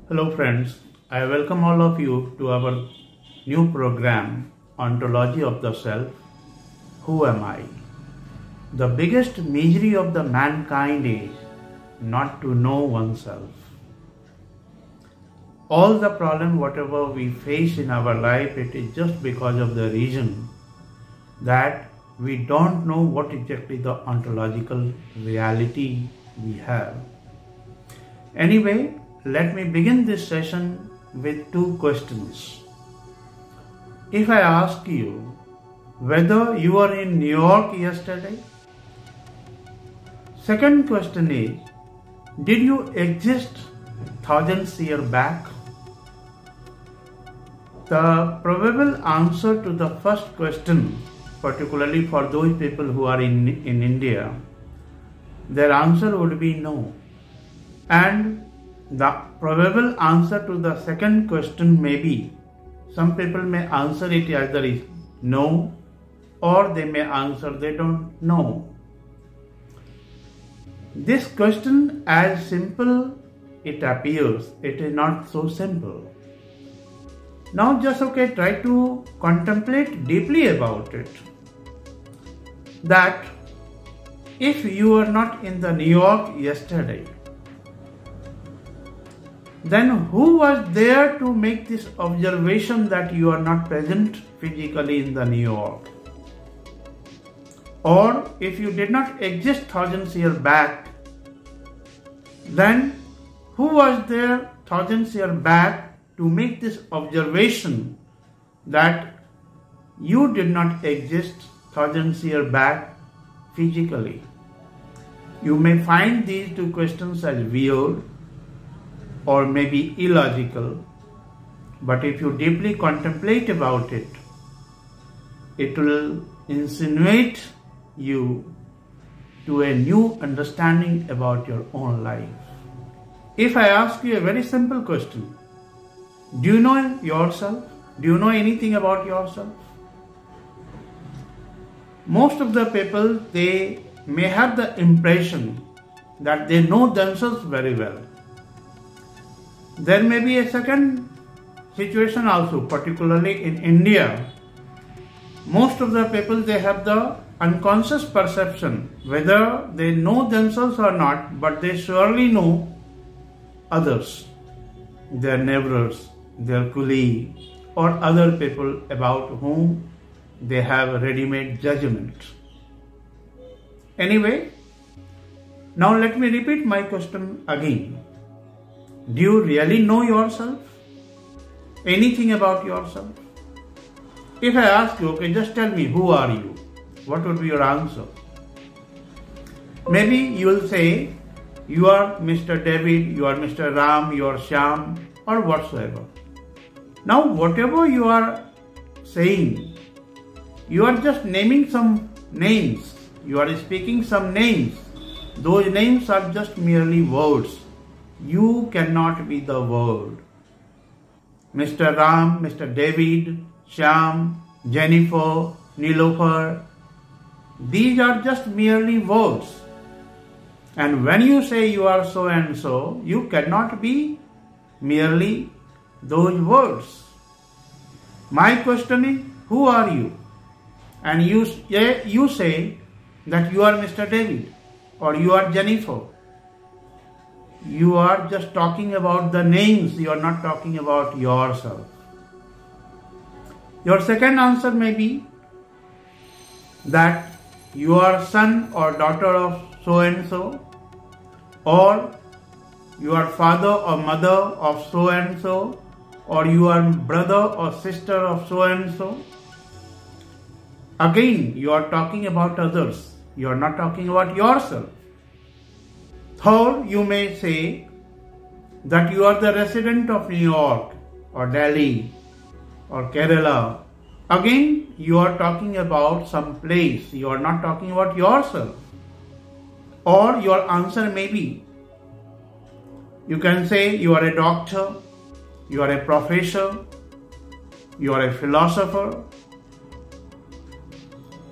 Hello friends, I welcome all of you to our new program, Ontology of the Self. Who am I? The biggest misery of the mankind is not to know oneself. All the problem whatever we face in our life, it is just because of the reason that we don't know what exactly the ontological reality we have. Anyway, let me begin this session with two questions. If I ask you whether you were in New York yesterday, second question is, did you exist thousands years back? The probable answer to the first question, particularly for those people who are in India, their answer would be no. And the probable answer to the second question may be, some people may answer it either is no, or they may answer they don't know. This question, as simple it appears, it is not so simple. Now just try to contemplate deeply about it. That if you were not in the New York yesterday, then who was there to make this observation that you are not present physically in the New York? Or if you did not exist thousands years back, then who was there thousands years back to make this observation that you did not exist thousands years back physically? You may find these two questions as weird or maybe illogical, but if you deeply contemplate about it, it will insinuate you to a new understanding about your own life. If I ask you a very simple question, do you know yourself? Do you know anything about yourself? Most of the people, they may have the impression that they know themselves very well. There may be a second situation also, particularly in India. Most of the people, they have the unconscious perception, whether they know themselves or not, but they surely know others, their neighbors, their colleague, or other people about whom they have a ready-made judgment. Anyway, now let me repeat my question again. Do you really know yourself? Anything about yourself? If I ask you, just tell me, who are you? What would be your answer? Maybe you will say, you are Mr. David, you are Mr. Ram, you are Shyam, or whatsoever. Now, whatever you are saying, you are just naming some names. You are speaking some names. Those names are just merely words. You cannot be the word. Mr. Ram, Mr. David, Shyam, Jennifer, Nilofer, these are just merely words. And when you say you are so and so, you cannot be merely those words. My question is, who are you? And you say that you are Mr. David or you are Jennifer. You are just talking about the names, you are not talking about yourself. Your second answer may be that you are son or daughter of so and so, or you are father or mother of so and so, or you are brother or sister of so and so. Again, you are talking about others, you are not talking about yourself. Third, you may say that you are the resident of New York or Delhi or Kerala. Again, you are talking about some place. You are not talking about yourself. Or your answer may be, you can say you are a doctor, you are a professor, you are a philosopher.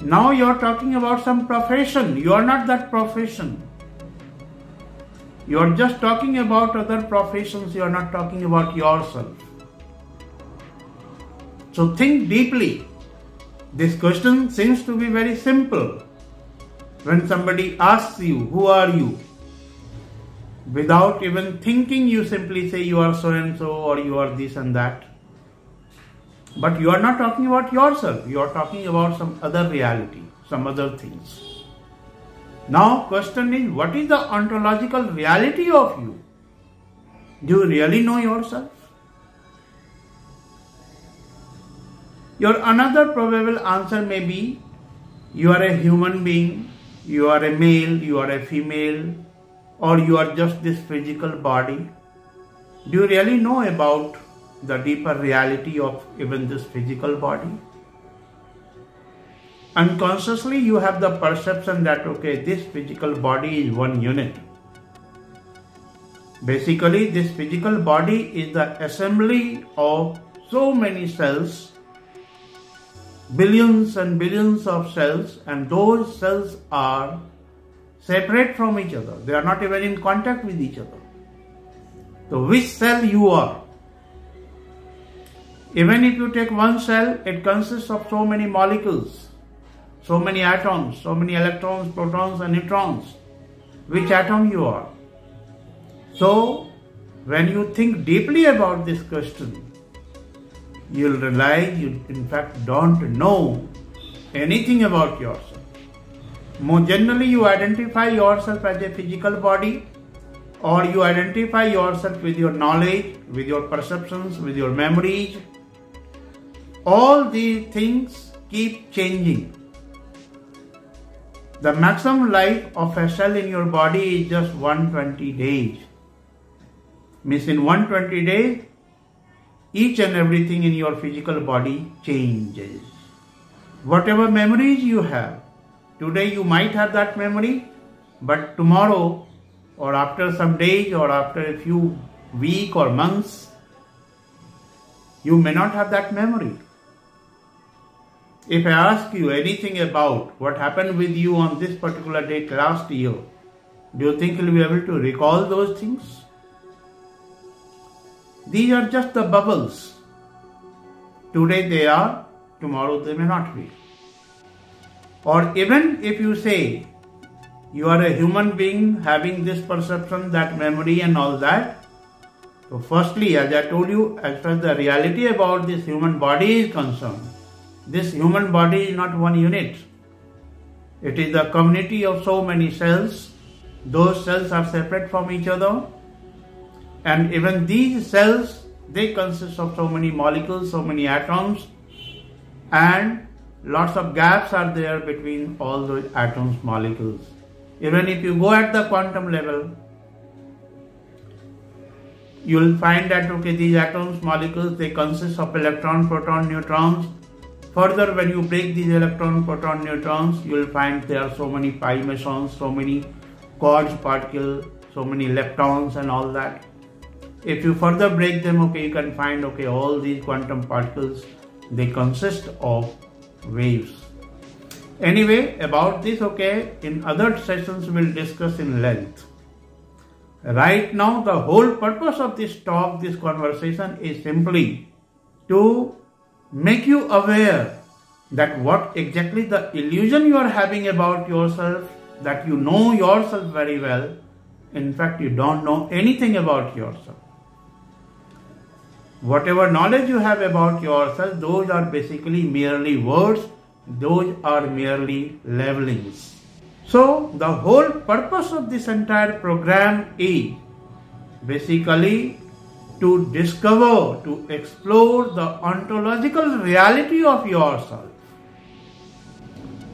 Now you are talking about some profession. You are not that profession. You are just talking about other professions, you are not talking about yourself. So think deeply. This question seems to be very simple. When somebody asks you, who are you? Without even thinking, you simply say you are so and so, or you are this and that. But you are not talking about yourself, you are talking about some other reality, some other things. Now question is, what is the ontological reality of you? Do you really know yourself? Your another probable answer may be, you are a human being, you are a male, you are a female, or you are just this physical body. Do you really know about the deeper reality of even this physical body? Unconsciously you have the perception that okay, this physical body is one unit. Basically this physical body is the assembly of so many cells, billions and billions of cells, and those cells are separate from each other. They are not even in contact with each other. So which cell you are? Even if you take one cell, it consists of so many molecules, so many atoms, so many electrons, protons and neutrons. Which atom you are? So when you think deeply about this question, you'll realize you in fact don't know anything about yourself. More generally, you identify yourself as a physical body, or you identify yourself with your knowledge, with your perceptions, with your memories. All these things keep changing. The maximum life of a cell in your body is just 120 days. Means in 120 days, each and everything in your physical body changes. Whatever memories you have, today you might have that memory, but tomorrow or after some days or after a few weeks or months, you may not have that memory. If I ask you anything about what happened with you on this particular date last year, do you think you'll be able to recall those things? These are just the bubbles. Today they are, tomorrow they may not be. Or even if you say you are a human being having this perception, that memory and all that. So firstly, as I told you, as far as the reality about this human body is concerned, this human body is not one unit. It is the community of so many cells. Those cells are separate from each other. And even these cells, they consist of so many molecules, so many atoms, and lots of gaps are there between all those atoms, molecules. Even if you go at the quantum level, you will find that okay, these atoms, molecules, they consist of electron, proton, neutrons. Further, when you break these electron, proton, neutrons, you will find there are so many pi mesons, so many quartz particles, so many leptons and all that. If you further break them, okay, you can find okay, all these quantum particles, they consist of waves. Anyway, about this, okay, in other sessions we'll discuss in length. Right now, the whole purpose of this talk, this conversation is simply to make you aware that what exactly the illusion you are having about yourself, that you know yourself very well, in fact you don't know anything about yourself. Whatever knowledge you have about yourself, those are basically merely words, those are merely labelings. So the whole purpose of this entire program is basically to discover, to explore the ontological reality of yourself,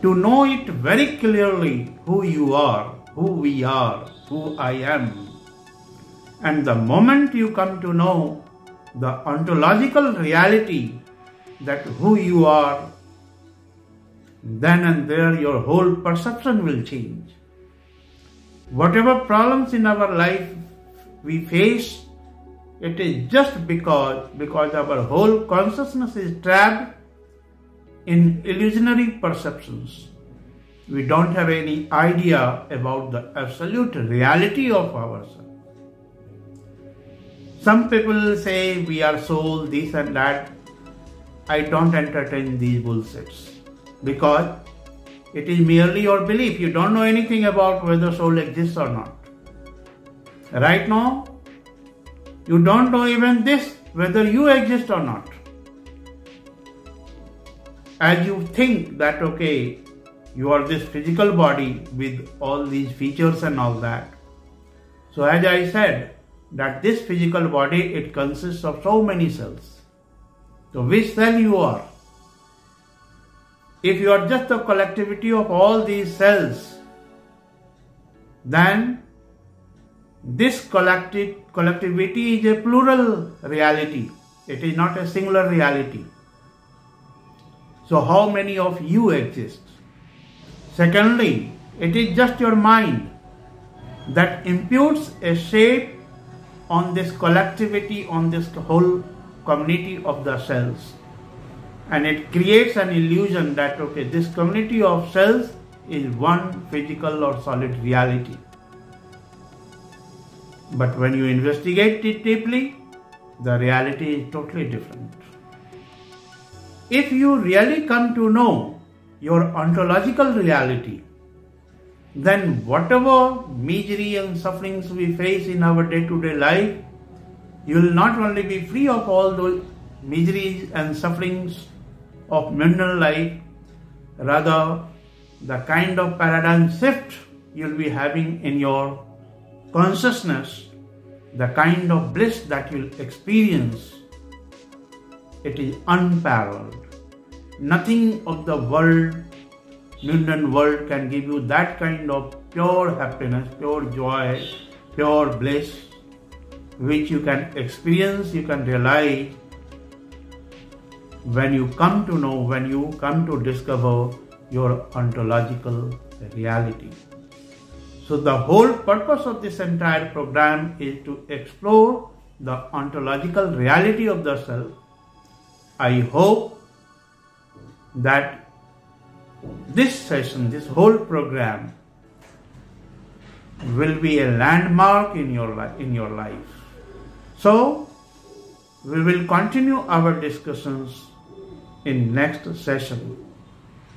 to know it very clearly who you are, who we are, who I am. And the moment you come to know the ontological reality, that who you are, then and there your whole perception will change. Whatever problems in our life we face, it is just because our whole consciousness is trapped in illusionary perceptions. we don't have any idea about the absolute reality of ourselves. Some people say we are soul, this and that. I don't entertain these bullshits because it is merely your belief. You don't know anything about whether soul exists or not. Right now, you don't know even this, whether you exist or not. As you think that, okay, you are this physical body with all these features and all that. So as I said, that this physical body, it consists of so many cells. So which cell you are? If you are just a collectivity of all these cells, then this collectivity is a plural reality. It is not a singular reality. So how many of you exist? Secondly, it is just your mind that imputes a shape on this collectivity, on this whole community of the cells. And it creates an illusion that, okay, this community of cells is one physical or solid reality. But when you investigate it deeply, the reality is totally different. If you really come to know your ontological reality, then whatever misery and sufferings we face in our day-to-day life, you will not only be free of all those miseries and sufferings of mundane life, rather the kind of paradigm shift you will be having in your consciousness, the kind of bliss that you will experience, it is unparalleled. Nothing of the world, mundane world, can give you that kind of pure happiness, pure joy, pure bliss, which you can experience, you can realize when you come to know, when you come to discover your ontological reality. So the whole purpose of this entire program is to explore the ontological reality of the self. I hope that this session, this whole program will be a landmark in your life. So we will continue our discussions in next session.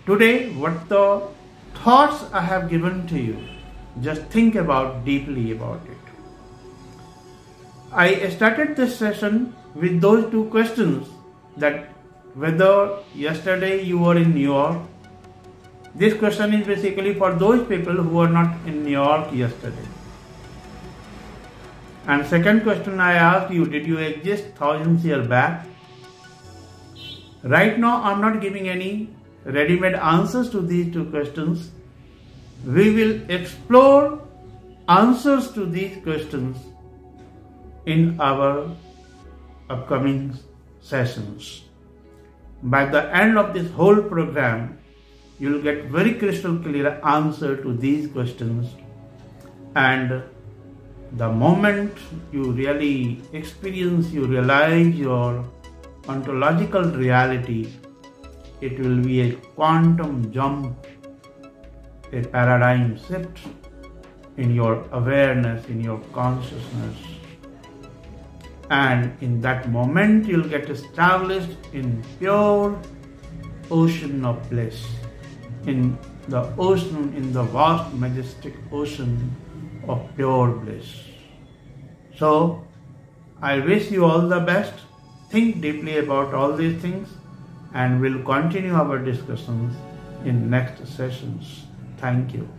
Today, what the thoughts I have given to you, just think about deeply about it. I started this session with those two questions, that whether yesterday you were in New York. This question is basically for those people who were not in New York yesterday. And second question I asked you, did you exist thousands years back? Right now I'm not giving any ready-made answers to these two questions. We will explore answers to these questions in our upcoming sessions. By the end of this whole program, you will get very crystal clear answer to these questions, and the moment you really experience, you realize your ontological reality, it will be a quantum jump, a paradigm shift in your awareness, in your consciousness. And in that moment, you'll get established in pure ocean of bliss, in the ocean, in the vast, majestic ocean of pure bliss. So, I wish you all the best. Think deeply about all these things, and we'll continue our discussions in next sessions. Thank you.